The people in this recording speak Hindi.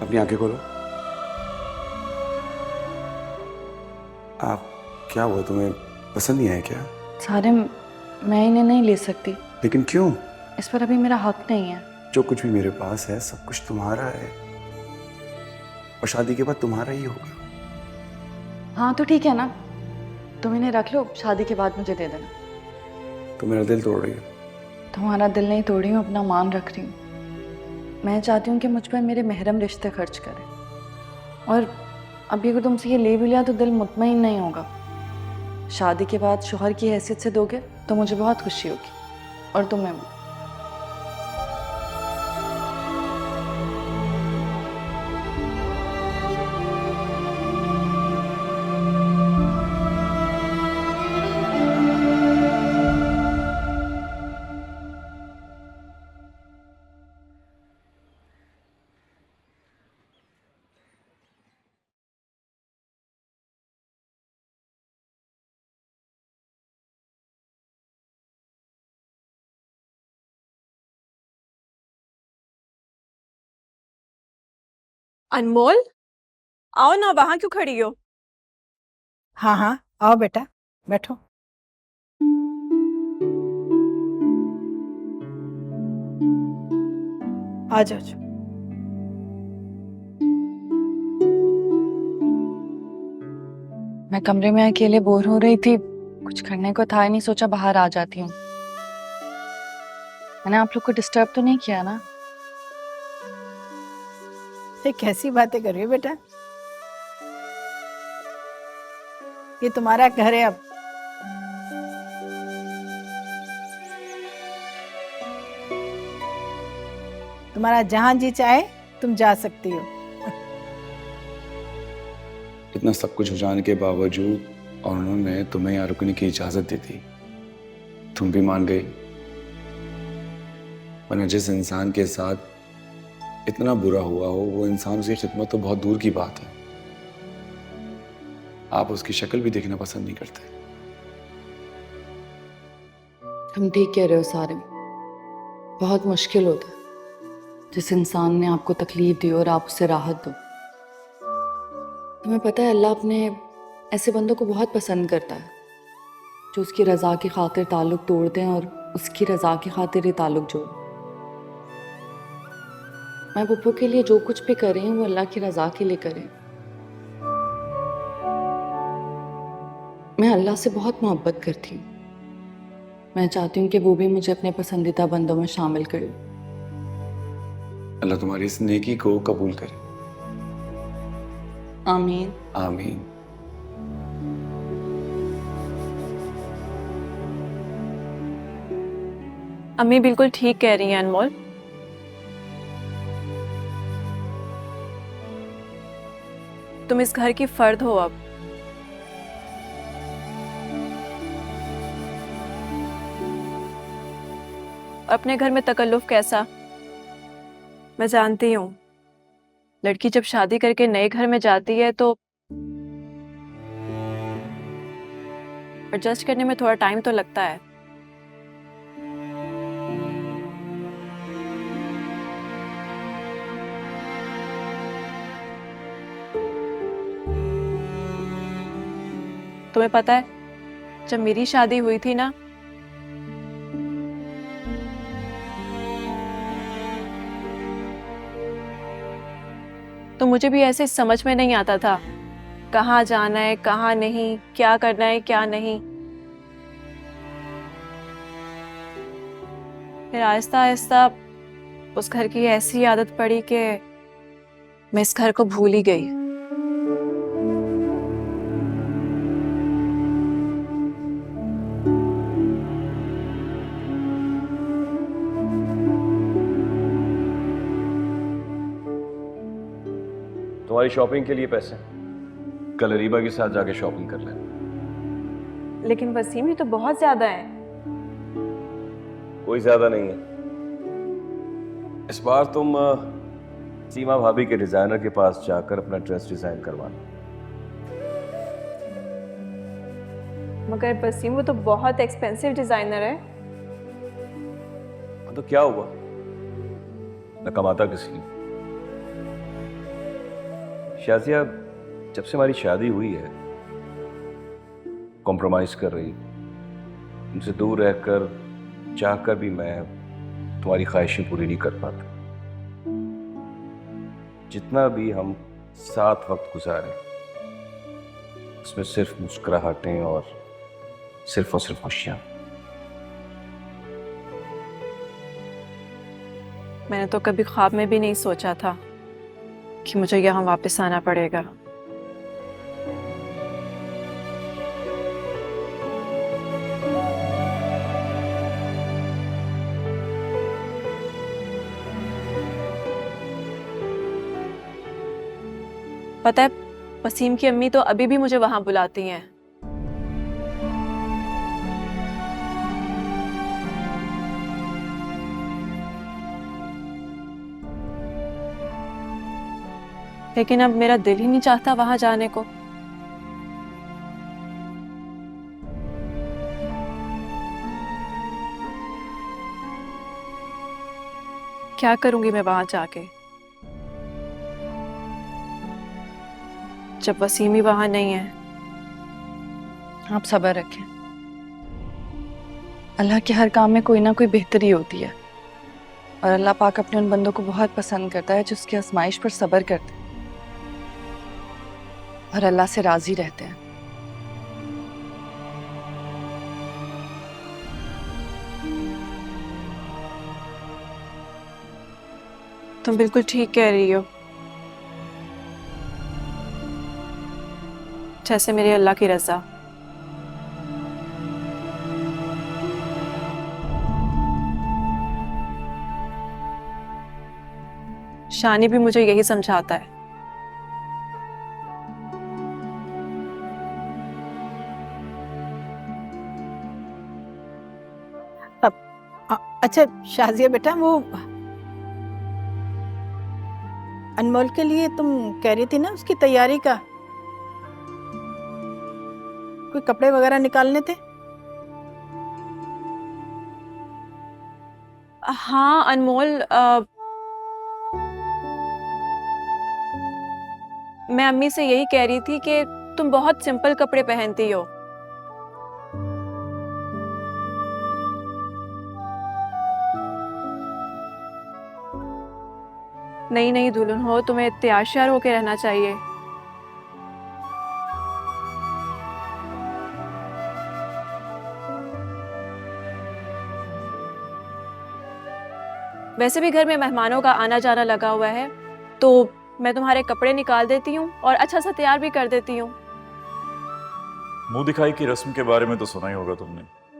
अपनी आंखें खोलो। आप क्या हुआ, तुम्हें पसंद नहीं आया क्या? सारिम, मैं इन्हें नहीं ले सकती। लेकिन क्यों? इस पर अभी मेरा हक नहीं है। जो कुछ भी मेरे पास है सब कुछ तुम्हारा है, और शादी के बाद तुम्हारा ही होगा। हाँ तो ठीक है ना, तुम इन्हें रख लो, शादी के बाद मुझे दे देना। तो मेरा दिल तोड़ रही हो। तुम्हारा दिल नहीं तोड़ी हूँ, अपना मान रख रही हूँ। मैं चाहती हूँ कि मुझ पर मेरे महरम रिश्ते खर्च करें, और अभी अगर तुमसे ये ले भी लिया तो दिल मुतमईन नहीं होगा। शादी के बाद शोहर की हैसियत से दोगे तो मुझे बहुत खुशी होगी, और तुम्हें भी। अनमोल, आओ ना, वहां क्यों खड़ी हो? हाँ हाँ, आओ बेटा, बैठो। आ जाओ जाओ। मैं कमरे में अकेले बोर हो रही थी, कुछ करने को था ही नहीं, सोचा बाहर आ जाती हूँ। मैंने आप लोग को डिस्टर्ब तो नहीं किया ना? ये कैसी बातें कर रही हो बेटा? ये तुम्हारा घर है अब। तुम्हारा जहां जी चाहे तुम जा सकती हो। इतना सब कुछ हो जाने के बावजूद और उन्होंने तुम्हें यहाँ रुकने की इजाजत दी थी, तुम भी मान गई। वरना जिस इंसान के साथ इतना बुरा हुआ हो वो इंसान उसकी खिदमत तो बहुत दूर की बात है। आप उसकी शक्ल भी देखना पसंद नहीं करते। तुम ठीक कह रहे हो सारिम, बहुत मुश्किल होता है जिस इंसान ने आपको तकलीफ दी और आप उसे राहत दो। तुम्हें पता है, अल्लाह अपने ऐसे बंदों को बहुत पसंद करता है जो उसकी रज़ा की खातिर ताल्लुक़ तोड़ दें और उसकी रज़ा की खातिर ही ताल्लुक़ जोड़ें। मैं पुप्पो के लिए जो कुछ भी कर रही हूँ वो अल्लाह की रज़ा के लिए करें। मैं अल्लाह से बहुत मोहब्बत करती हूँ। मैं चाहती हूँ कि वो भी मुझे अपने पसंदीदा बंदों में शामिल करे। अल्लाह तुम्हारी इस नेकी को कबूल करे। आमीन। आमीन। अम्मी बिल्कुल ठीक कह रही हैं अनमोल। तुम इस घर की फर्द हो अब। अपने घर में तकल्लुफ कैसा? मैं जानती हूँ, लड़की जब शादी करके नए घर में जाती है तो एडजस्ट करने में थोड़ा टाइम तो लगता है। तुम्हें पता है, जब मेरी शादी हुई थी ना, तो मुझे भी ऐसे समझ में नहीं आता था कहाँ जाना है कहाँ नहीं, क्या करना है क्या नहीं। फिर आहिस्ता आहिस्ता उस घर की ऐसी आदत पड़ी कि मैं इस घर को भूल ही गई। तुम्हारी शॉपिंग के लिए पैसे कल रीबा के साथ जाके शॉपिंग कर लेना। लेकिन वसीम, ये तो बहुत ज्यादा है। कोई ज्यादा नहीं है। इस बार तुम सीमा भाभी के डिजाइनर के पास जाकर अपना ड्रेस डिजाइन करवाना। मगर वसीम, वो तो बहुत एक्सपेंसिव डिजाइनर है। तो क्या हुआ, न कमाता किस लिए? शाजिया, जब से हमारी शादी हुई है कॉम्प्रोमाइज कर रही, उनसे दूर रहकर चाहकर भी मैं तुम्हारी ख्वाहिशें पूरी नहीं कर पाता। जितना भी हम साथ वक्त गुजारे उसमें सिर्फ मुस्कुराहटें और सिर्फ खुशियां। मैंने तो कभी ख्वाब में भी नहीं सोचा था कि मुझे यहाँ वापस आना पड़ेगा। पता है, वसीम की अम्मी तो अभी भी मुझे वहां बुलाती हैं। लेकिन अब मेरा दिल ही नहीं चाहता वहां जाने को। क्या करूंगी मैं वहां जाके जब वसीम ही वहां नहीं है। आप सब्र रखें, अल्लाह के हर काम में कोई ना कोई बेहतरी होती है और अल्लाह पाक अपने उन बंदों को बहुत पसंद करता है जो उसकी आजमाइश पर सब्र करते हैं और अल्लाह से राजी रहते हैं। तुम बिल्कुल ठीक कह रही हो, जैसे मेरे अल्लाह की रजा। शानी भी मुझे यही समझाता है। अच्छा शाजिया बेटा, वो अनमोल के लिए तुम कह रही थी ना, उसकी तैयारी का कोई कपड़े वगैरह निकालने थे? हाँ अनमोल, मैं अम्मी से यही कह रही थी कि तुम बहुत सिंपल कपड़े पहनती हो। नई नई दुल्हन हो, तुम्हें तैयार होके रहना चाहिए। वैसे भी घर में मेहमानों का आना जाना लगा हुआ है, तो मैं तुम्हारे कपड़े निकाल देती हूँ और अच्छा सा तैयार भी कर देती हूँ। मुंह दिखाई की रस्म के बारे में तो सुना ही होगा तुमने।